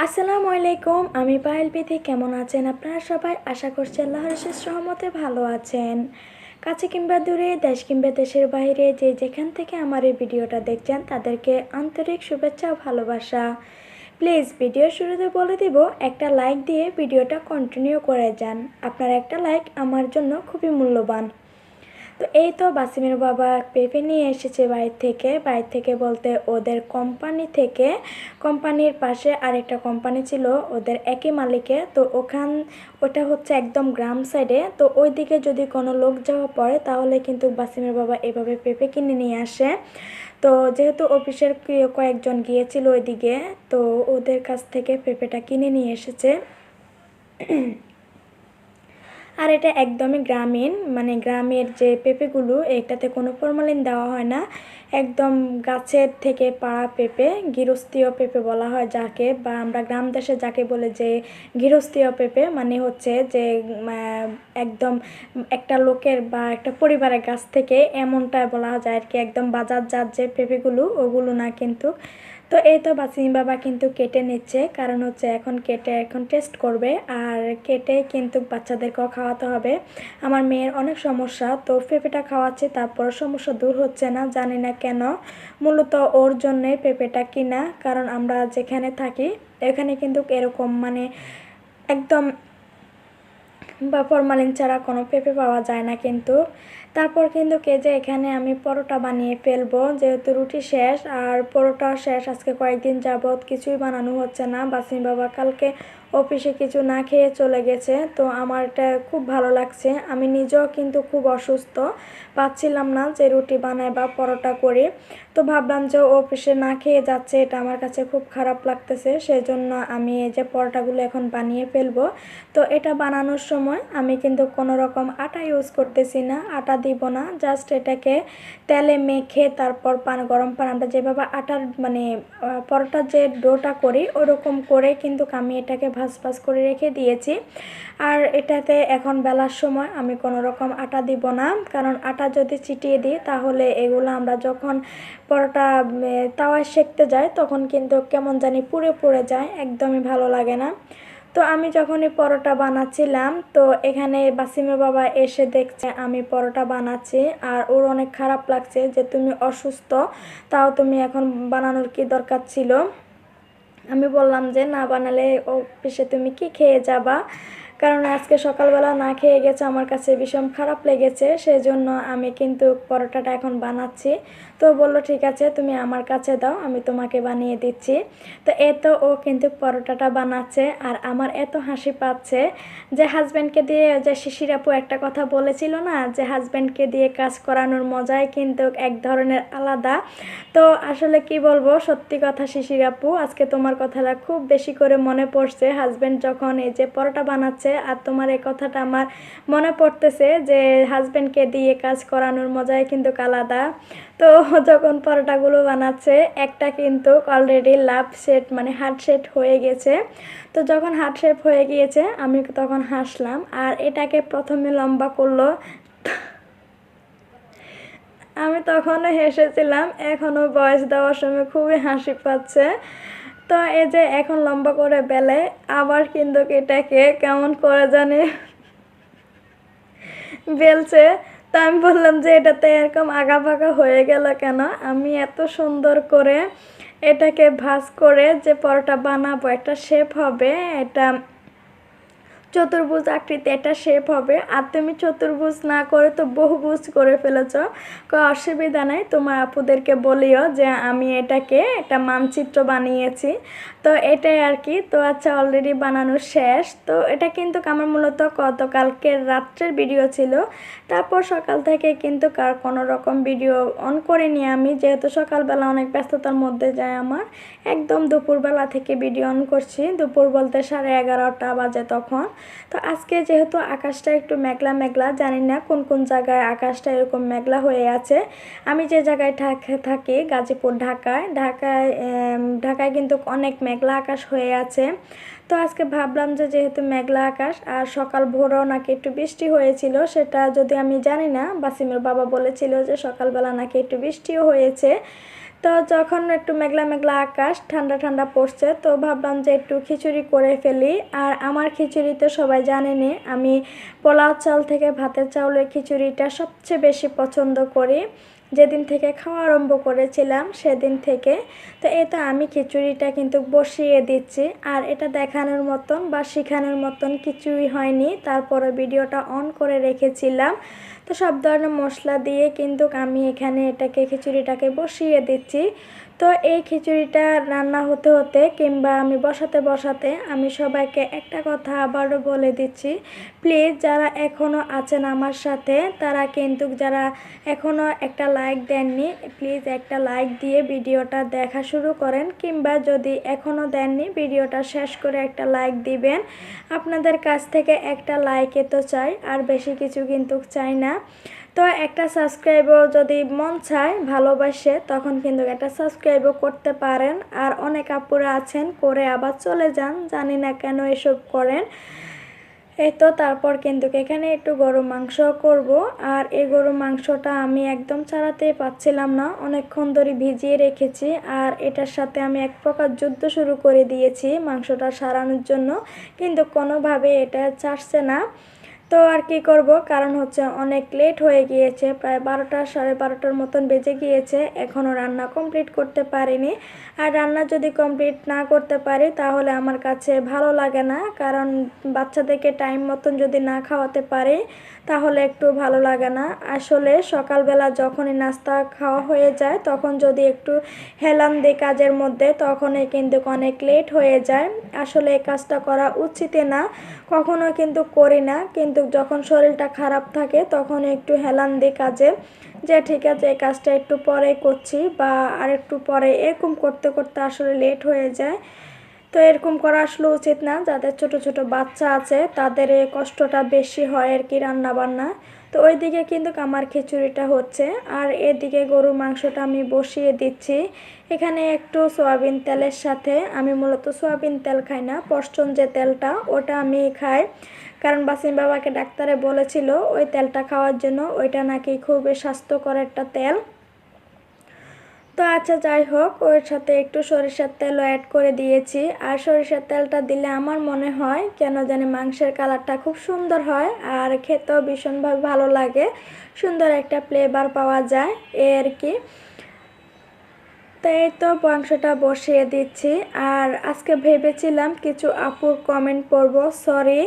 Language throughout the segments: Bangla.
আসসালামু আলাইকুম। আমি পায়েল বিথি। কেমন আছেন আপনারা সবাই? আশা করছি আল্লাহর অশেষ রহমতে ভালো আছেন। কাছে কিংবা দূরে, দেশ কিংবা দেশের বাইরে যে যেখান থেকে আমার এই ভিডিওটা দেখছেন তাদেরকে আন্তরিক শুভেচ্ছা ও ভালোবাসা। প্লিজ ভিডিওর শুরুতে বলে দিব, একটা লাইক দিয়ে ভিডিওটা কন্টিনিউ করে যান। আপনার একটা লাইক আমার জন্য খুবই মূল্যবান। তো এই তো বাসিমের বাবা পেঁপে নিয়ে এসেছে বাইরে থেকে বলতে ওদের কোম্পানি থেকে। কোম্পানির পাশে আরেকটা কোম্পানি ছিল ওদের একই মালিকের। তো ওটা হচ্ছে একদম গ্রাম সাইডে। তো ওই দিকে যদি কোনো লোক যাওয়া পড়ে তাহলে কিন্তু বাসিমের বাবা এভাবে পেঁপে কিনে নিয়ে আসে। তো যেহেতু অফিসের কয়েকজন গিয়েছিল ওইদিকে, তো ওদের কাছ থেকে পেঁপেটা কিনে নিয়ে এসেছে। আর এটা একদমই গ্রামীণ, মানে গ্রামের যে পেঁপেগুলো, এটাতে কোনো ফরমালিন দেওয়া হয় না। একদম গাছের থেকে পাড়া পেঁপে, গৃহস্থীয় পেঁপে বলা হয় যাকে, বা আমরা গ্রাম দেশে যাকে বলে যে গৃহস্থীয় পেঁপে, মানে হচ্ছে যে একদম একটা লোকের বা একটা পরিবারের গাছ থেকে এমনটাই বলা যায় আর কি। একদম বাজারজাত যে পেঁপেগুলো ওগুলো না কিন্তু। তো এই তো বাসিম বাবা কিন্তু কেটে নিচ্ছে, কারণ হচ্ছে এখন টেস্ট করবে। আর কেটে কিন্তু বাচ্চাদেরকেও খাওয়াতে হবে। আমার মেয়ের অনেক সমস্যা, তো পেঁপেটা খাওয়াচ্ছে, তারপর সমস্যা দূর হচ্ছে না, জানি না কেন। মূলত ওর জন্যে পেঁপেটা কিনা, কারণ আমরা যেখানে থাকি এখানে কিন্তু এরকম মানে একদম বা ফরমালিন ছাড়া কোনো পেঁপে পাওয়া যায় না কিন্তু। তারপর কিন্তু যে এখানে আমি পরোটা বানিয়ে ফেলবো, যেহেতু রুটি শেষ আর পরোটা শেষ। আজকে কয়েকদিন যাবৎ কিছুই বানানো হচ্ছে না। বাসিম বাবা কালকে অফিসে কিছু না খেয়ে চলে গেছে, তো আমার এটা খুব ভালো লাগছে। আমি নিজেও কিন্তু খুব অসুস্থ, পাচ্ছিলাম না যে রুটি বানাই বা পরোটা করি। তো ভাবলাম যে অফিসে না খেয়ে যাচ্ছে, এটা আমার কাছে খুব খারাপ লাগতেছে। সেই জন্য আমি এই যে পরোটাগুলো এখন বানিয়ে ফেলবো। তো এটা বানানোর সময় আমি কিন্তু কোনো রকম আটা ইউজ করতেছি না, আটা দিব না। জাস্ট এটাকে তেলে মেখে তারপর গরম পানি, আমরা যেভাবে আটার মানে পরোটার যে ডোটা করি ওরকম করে কিন্তু আমি এটাকে ভাজ করে রেখে দিয়েছি। আর এটাতে এখন বেলার সময় আমি কোনো রকম আটা দিব না, কারণ আটা যদি ছিটিয়ে দিই তাহলে এগুলো আমরা যখন পরোটা তাওয়ায় সেঁকতে যাই তখন কিন্তু কেমন জানি পুড়ে পুড়ে যায়, একদমই ভালো লাগে না। তো আমি যখন এই পরোটা বানাচ্ছিলাম, তো এখানে বাসিমের বাবা এসে দেখছে আমি পরোটা বানাচ্ছি। আর ওর অনেক খারাপ লাগছে যে তুমি অসুস্থ, তাও তুমি এখন বানানোর কি দরকার ছিল। আমি বললাম যে না বানালে অফিসে তুমি কি খেয়ে যাবা, কারণ আজকে সকালবেলা না খেয়ে গেছে, আমার কাছে ভীষণ খারাপ লেগেছে। সেই জন্য আমি কিন্তু পরোটাটা এখন বানাচ্ছি। তো বললো ঠিক আছে তুমি আমার কাছে দাও, আমি তোমাকে বানিয়ে দিচ্ছি। তো ও কিন্তু পরোটাটা বানাচ্ছে আর আমার এত হাসি পাচ্ছে যে হাজব্যান্ডকে দিয়ে, যে শিশির আপু একটা কথা বলেছিল না যে হাজব্যান্ডকে দিয়ে কাজ করানোর মজাই কিন্তু এক ধরনের আলাদা। তো আসলে কি বলবো, সত্যি কথা শিশির আপু, আজকে তোমার কথাটা খুব বেশি করে মনে পড়ছে। হাজব্যান্ড যখন এই যে পরোটা বানাচ্ছে আর তোমার এই কথাটা আমার মনে পড়তেছে যে হাজব্যান্ডকে দিয়ে কাজ করানোর মজাই কিন্তু আলাদা। তো যখন পরোটাগুলো বানাচ্ছে একটা কিন্তু অলরেডি লাভ সেট মানে হার্ট সেট হয়ে গেছে। তো যখন হার্ট শেপ হয়ে গিয়েছে আমি তখন হাসলাম, আর এটাকে প্রথমে লম্বা করলো, আমি তখনও হেসেছিলাম, এখনও বয়স দেওয়ার সময় খুবই হাসি পাচ্ছে। তো এই যে এখন লম্বা করে বেলে আবার কিন্তু এটাকে কেমন করে জানি বেলছে। তো আমি বললাম যে এটাতে এরকম আগা ভাগা হয়ে গেল কেন, আমি এত সুন্দর করে এটাকে ভাঁজ করে যে পরোটা বানাবো, একটা শেপ হবে, এটা চতুর্ভুজ আকৃতি একটা শেপ হবে। আর তুমি চতুর্ভুজ না করে তো বহুভুজ করে ফেলেছ, অসুবিধা নাই, তোমার আপুদেরকে বলিও যে আমি এটাকে একটা মানচিত্র বানিয়েছি। তো এটাই আর কি। তো আচ্ছা অলরেডি বানানো শেষ। তো এটা কিন্তু আমার মূলত গতকালকের রাত্রের ভিডিও ছিল। তারপর সকাল থেকে কিন্তু কোনো রকম ভিডিও অন করিনি আমি, যেহেতু সকালবেলা অনেক ব্যস্ততার মধ্যে যায় আমার। একদম দুপুরবেলা থেকে ভিডিও অন করছি, দুপুর বলতে 11:30 বাজে তখন। তো আজকে যেহেতু আকাশটা একটু মেঘলা মেঘলা, জানি না কোন কোন জায়গায় আকাশটা এরকম মেঘলা হয়ে আছে। আমি যে জায়গায় থাকি গাজীপুর, ঢাকায় কিন্তু অনেক মেঘলা আকাশ হয়ে আছে। তো আজকে ভাবলাম যে যেহেতু মেঘলা আকাশ আর সকাল ভোরেও নাকি একটু বৃষ্টি হয়েছিল, সেটা যদি আমি জানি না, বাসিমের বাবা বলেছিল যে সকালবেলা নাকি একটু বৃষ্টিও হয়েছে। তো যখন একটু মেঘলা মেঘলা আকাশ, ঠান্ডা ঠান্ডা পড়ছে, তো ভাবলাম যে একটু খিচুড়ি করে ফেলি। আর আমার খিচুড়ি তো সবাই জানেনই, আমি পোলাও চাল থেকে ভাতের চাউলের খিচুড়িটা সবচেয়ে বেশি পছন্দ করি। যেদিন থেকে খাওয়া আরম্ভ করেছিলাম সেদিন থেকে। তো এই তো আমি খিচুড়িটা কিন্তু বসিয়ে দিচ্ছি। আর এটা দেখানোর মতন বা শেখানোর মতন কিছুই হয়নি, তারপরে ভিডিওটা অন করে রেখেছিলাম। তো সব ধরনের মশলা দিয়ে কিন্তু আমি এখানে খিচুড়িটাকে বসিয়ে দিচ্ছি। তো এই খিচুড়িটা রান্না হতে হতে কিংবা আমি বসাতে বসাতে আমি সবাইকে একটা কথা আবারও বলে দিচ্ছি, প্লিজ যারা এখনও আছেন আমার সাথে, তারা কিন্তু যারা এখনও একটা লাইক দেননি, প্লিজ একটা লাইক দিয়ে ভিডিওটা দেখা শুরু করেন, কিংবা যদি এখনও দেননি ভিডিওটা শেষ করে একটা লাইক দিবেন। আপনাদের কাছ থেকে একটা লাইকে তো চাই, আর বেশি কিছু কিন্তু চাই না। তো একটা সাবস্ক্রাইবও যদি মন চায় ভালোবাসে, তখন কিন্তু একটা সাবস্ক্রাইবও করতে পারেন। আর অনেক আপুরা আছেন করে আবার চলে যান, জানি না কেন এসব করেন। এই তো তারপর কিন্তু এখানে একটু গরু মাংস করব। আর এই গরু মাংসটা আমি একদম ছাড়াতেই পাচ্ছিলাম না, অনেকক্ষণ ধরে ভিজিয়ে রেখেছি। আর এটার সাথে আমি এক প্রকার যুদ্ধ শুরু করে দিয়েছি মাংসটা সারানোর জন্য, কিন্তু কোনোভাবে এটা ছাড়ছে না। তো আর কি করব, কারণ হচ্ছে অনেক লেট হয়ে গিয়েছে, প্রায় 12টা 12:30 মতন বেজে গিয়েছে, এখনও রান্না কমপ্লিট করতে পারিনি। আর রান্না যদি কমপ্লিট না করতে পারি তাহলে আমার কাছে ভালো লাগে না, কারণ বাচ্চাদেরকে টাইম মতন যদি না খাওয়াতে পারি তাহলে একটু ভালো লাগে না। আসলে সকালবেলা যখনই নাস্তা খাওয়া হয়ে যায় তখন যদি একটু হেলান দিই কাজের মধ্যে, তখনই কিন্তু অনেক লেট হয়ে যায়। আসলে এই কাজটা করা উচিত না, কখনো কিন্তু করি না, কিন্তু যখন শরীরটা খারাপ থাকে তখন একটু হেলান দিই কাজে, যে ঠিক আছে এই কাজটা একটু পরে করছি বা আর একটু পরে, এরকম করতে করতে আসলে লেট হয়ে যায়। তো এরকম করা আসলে উচিত না, যাদের ছোট ছোট বাচ্চা আছে তাদের এই কষ্টটা বেশি হয় আর কি রান্না বান্না। তো ওইদিকে কিন্তু আমার খিচুড়িটা হচ্ছে, আর এদিকে গরুর মাংসটা আমি বসিয়ে দিচ্ছি। এখানে একটু সয়াবিন তেলের সাথে, আমি মূলত সয়াবিন তেল খাই না, পশচন যে তেলটা ওটা আমি খাই, কারণ বাসিম বাবাকে ডাক্তারে বলেছিল ওই তেলটা খাওয়ার জন্য, ওইটা নাকি খুবই স্বাস্থ্যকর একটা তেল। তো আচ্ছা যাই হোক, ওর সাথে একটু সরিষার তেলও অ্যাড করে দিয়েছি। আর সরিষার তেলটা দিলে আমার মনে হয় কেন জানি মাংসের কালারটা খুব সুন্দর হয়, আর খেতেও ভীষণভাবে ভালো লাগে, সুন্দর একটা ফ্লেভার পাওয়া যায় এই আর কি। তো এই তো মাংসটা বসিয়ে দিচ্ছি। আর আজকে ভেবেছিলাম কিছু আপুর কমেন্ট পড়ব, সরি,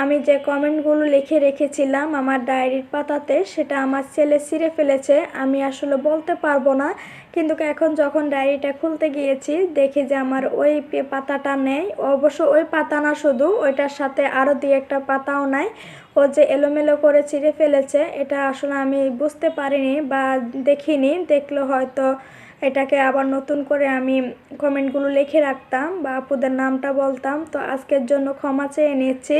আমি যে কমেন্টগুলো লিখে রেখেছিলাম আমার ডায়েরির পাতাতে সেটা আমার ছেলে ছিঁড়ে ফেলেছে, আমি আসলে বলতে পারবো না। কিন্তু এখন যখন ডায়েরিটা খুলতে গিয়েছি দেখি যে আমার ওই পাতাটা নেই, অবশ্য ওই পাতা না, শুধু ওইটার সাথে আরও 2-1টা পাতাও নাই। ও যে এলোমেলো করে ছিঁড়ে ফেলেছে এটা আসলে আমি বুঝতে পারিনি বা দেখিনি, দেখলে হয়তো এটাকে আবার নতুন করে আমি কমেন্টগুলো লিখে রাখতাম বা আপুদের নামটা বলতাম। তো আজকের জন্য ক্ষমা চেয়ে নিচ্ছি,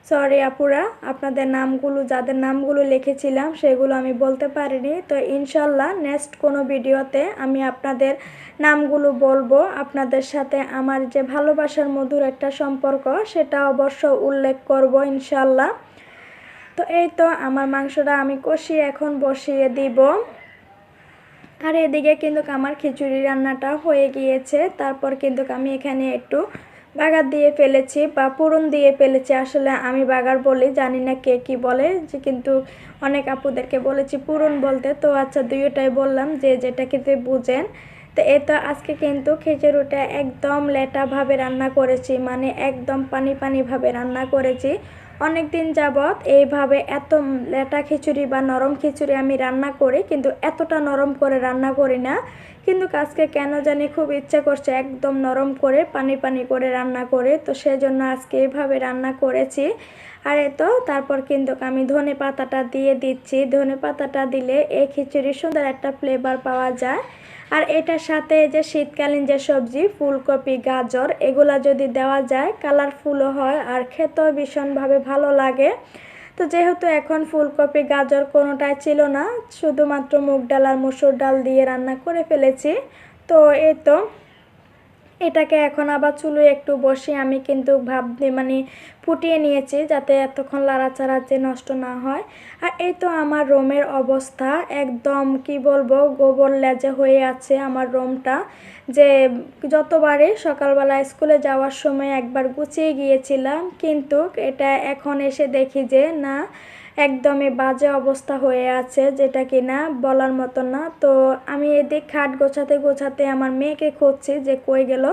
সরি আপুরা, আপনাদের নামগুলো, যাদের নামগুলো লিখেছিলাম সেগুলো আমি বলতে পারিনি। তো ইনশাল্লাহ নেক্সট কোনো ভিডিওতে আমি আপনাদের নামগুলো বলবো, আপনাদের সাথে আমার যে ভালোবাসার মধুর একটা সম্পর্ক সেটা অবশ্য উল্লেখ করব ইনশাল্লাহ। তো এই তো আমার মাংসটা আমি কষিয়ে এখন বসিয়ে দিব। আর এদিকে কিন্তু আমার খিচুড়ি রান্নাটা হয়ে গিয়েছে, তারপর কিন্তু আমি এখানে একটু বাগার দিয়ে ফেলেছি বা পুরন দিয়ে ফেলেছি, আসলে আমি বাগার বলি, জানি না কে কী বলে, যে কিন্তু অনেক আপুদেরকে বলেছি পুরন বলতে, তো আচ্ছা দুইটাই বললাম, যে যেটা খেতে বুঝেন। তো এই তো আজকে কিন্তু খিচুড়িটা একদম লেটাভাবে রান্না করেছি, মানে একদম পানি পানিভাবে রান্না করেছি। অনেক দিন যাবৎ এইভাবে এত লেটা খিচুড়ি বা নরম খিচুড়ি আমি রান্না করি, কিন্তু এতটা নরম করে রান্না করি না। কিন্তু আজকে কেন জানি খুব ইচ্ছা করছে একদম নরম করে পানি পানি করে রান্না করে, তো সেজন্য আজকে এইভাবে রান্না করেছি। আর তো তারপর কিন্তু আমি ধনে পাতাটা দিয়ে দিচ্ছি, ধনে পাতাটা দিলে এই খিচুড়ির সুন্দর একটা ফ্লেভার পাওয়া যায়। আর এটার সাথে যে শীতকালীন যে সবজি ফুলকপি গাজর এগুলা যদি দেওয়া যায় কালারফুলও হয় আর খেতেও ভীষণভাবে ভালো লাগে। তো যেহেতু এখন ফুলকপি গাজর কোনোটাই ছিল না, শুধুমাত্র মুগ ডাল আর মসুর ডাল দিয়ে রান্না করে ফেলেছি। তো এই তো এটাকে এখন আবার চুলোয় একটু বসিয়ে আমি কিন্তু ভাপ দিয়ে মানে ফুটিয়ে নিয়েছি, যাতে এতক্ষণ লাড়াচাড়া যে নষ্ট না হয়। আর এই তো আমার রুমের অবস্থা একদম কি বলবো, গোবর লেজে হয়ে আছে আমার রুমটা। যে যতবারই সকালবেলা স্কুলে যাওয়ার সময় একবার গুছিয়ে গিয়েছিলাম, কিন্তু এটা এখন এসে দেখি যে না, একদমই বাজে অবস্থা হয়ে আছে, যেটা কিনা বলার মতো না। তো আমি এদিক খাট গোছাতে গোছাতে আমার মেয়েকে খুঁজছি যে কই গেল।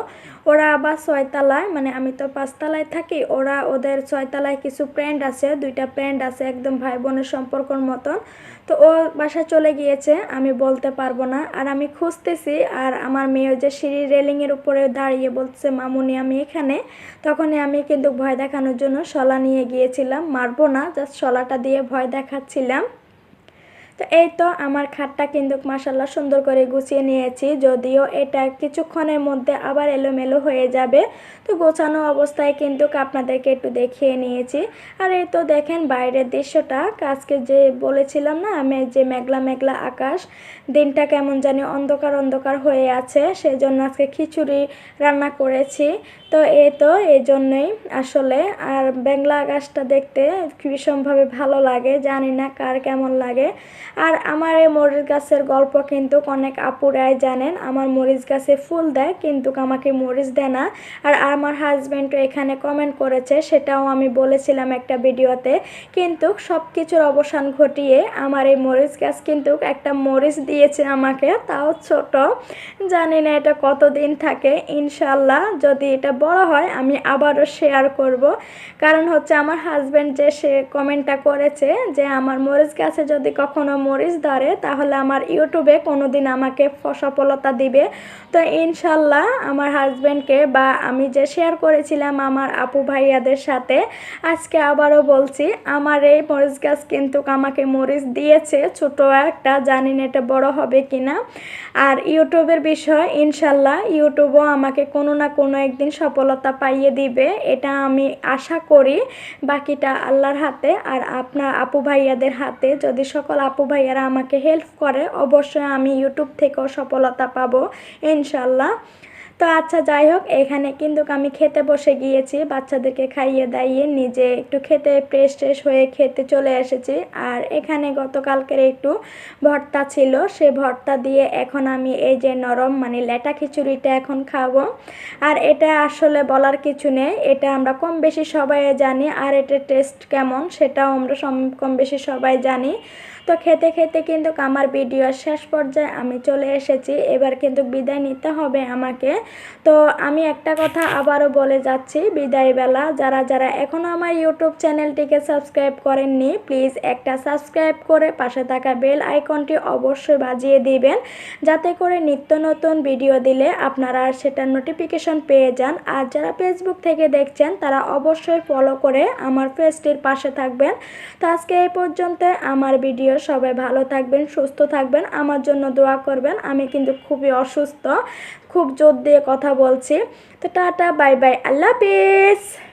ওরা আবার 6 তলায়, মানে আমি তো 5 তলায় থাকি, ওরা ওদের 6 তলায় কিছু ফ্রেন্ড আছে, 2টা ফ্রেন্ড আছে একদম ভাই বোনের সম্পর্কর মতন। তো ও বাসা চলে গিয়েছে, আমি বলতে পারবো না। আর আমি খুঁজতেছি, আর আমার মেয়ে যে সিঁড়ির রেলিংয়ের উপরে দাঁড়িয়ে বলছে মামুনি আমি এখানে। তখনই আমি কিন্তু ভয় দেখানোর জন্য শলা নিয়ে গিয়েছিলাম, মারবো না, জাস্ট শলাটা দিয়ে ভয় দেখাচ্ছিলাম। তো এই তো আমার খাটটা কিন্তু মাশাল্লাহ সুন্দর করে গুছিয়ে নিয়েছি, যদিও এটা কিছুক্ষণের মধ্যে আবার এলোমেলো হয়ে যাবে। তো গোছানো অবস্থায় কিন্তু আপনাদেরকে একটু দেখিয়ে নিয়েছি। আর এই তো দেখেন বাইরের দৃশ্যটা, আজকে যে বলেছিলাম না আমি যে মেঘলা মেঘলা আকাশ, দিনটা কেমন জানি অন্ধকার অন্ধকার হয়ে আছে, সেই জন্য আজকে খিচুড়ি রান্না করেছি। তো এই তো এই জন্যই আসলে। আর মেঘলা আকাশটা দেখতে ভীষণভাবে ভালো লাগে, জানি না কার কেমন লাগে। আর আমার এই মরিচ গাছের গল্প কিন্তু অনেক আপুরাই জানেন, আমার মরিচ গাছে ফুল দেয় কিন্তু আমাকে মরিচ দেয় না। আর আমার হাজব্যান্ডও এখানে কমেন্ট করেছে, সেটাও আমি বলেছিলাম একটা ভিডিওতে। কিন্তু সব কিছুর অবসান ঘটিয়ে আমার এই মরিচ গাছ কিন্তু একটা মরিচ দিয়েছে আমাকে, তাও ছোট। জানি না এটা কতদিন থাকে, ইনশাল্লাহ যদি এটা বড় হয় আমি আবারও শেয়ার করব। কারণ হচ্ছে আমার হাজব্যান্ড যে সে কমেন্টটা করেছে যে আমার মরিচ গাছে যদি কখনো মরিচ ধরে তাহলে আমার ইউটিউবে কোনো দিন আমাকে সফলতা দিবে। তো ইনশাল্লাহ আমার হাজব্যান্ডকে বা আমি যে শেয়ার করেছিলাম আমার আপু ভাইয়াদের সাথে, আজকে আবারও বলছি আমার এই মরিচ গাছ কিন্তু আমাকে মরিচ দিয়েছে ছোট একটা, জানি না এটা বড় হবে কিনা। আর ইউটিউবের বিষয় ইনশাল্লাহ ইউটিউবও আমাকে কোনো না কোনো একদিন সফলতা পাইয়ে দিবে, এটা আমি আশা করি। বাকিটা আল্লাহর হাতে আর আপনার আপু ভাইয়াদের হাতে। যদি সকল আপু ভাইয়ারা আমাকে হেল্প করে অবশ্যই আমি ইউটিউব থেকেও সফলতা পাবো ইনশাল্লাহ। তো আচ্ছা যাই হোক, এখানে কিন্তু আমি খেতে বসে গিয়েছি, বাচ্চাদেরকে খাইয়ে দাইয়ে নিজে একটু খেতে ফ্রেশ ট্রেশ হয়ে খেতে চলে এসেছি। আর এখানে গতকালকের একটু ভর্তা ছিল, সে ভর্তা দিয়ে এখন আমি এই যে নরম মানে লেটা খিচুড়িটা এখন খাবো। আর এটা আসলে বলার কিছু নেই, এটা আমরা কম বেশি সবাই জানি, আর এটার টেস্ট কেমন সেটাও আমরা কম বেশি সবাই জানি। তো খেতে খেতে কিন্তু আমার ভিডিওর শেষ পর্যায়ে আমি চলে এসেছি, এবার কিন্তু বিদায় নিতে হবে আমাকে। তো আমি একটা কথা আবারও বলে যাচ্ছি বিদায়বেলা, যারা যারা এখনও আমার ইউটিউব চ্যানেলটিকে সাবস্ক্রাইব করেননি প্লিজ একটা সাবস্ক্রাইব করে পাশে থাকা বেল আইকনটি অবশ্যই বাজিয়ে দিবেন, যাতে করে নিত্য নতুন ভিডিও দিলে আপনারা সেটার নোটিফিকেশন পেয়ে যান। আর যারা ফেসবুক থেকে দেখছেন তারা অবশ্যই ফলো করে আমার পেজটির পাশে থাকবেন। তো আজকে এই পর্যন্ত আমার ভিডিও, সবাই ভালো থাকবেন, সুস্থ থাকবেন, আমার জন্য দোয়া করবেন। আমি কিন্তু খুবই অসুস্থ, খুব জোর দিয়ে কথা বলছি। তো টাটা, বাই বাই, আল্লাহ হাফেজ।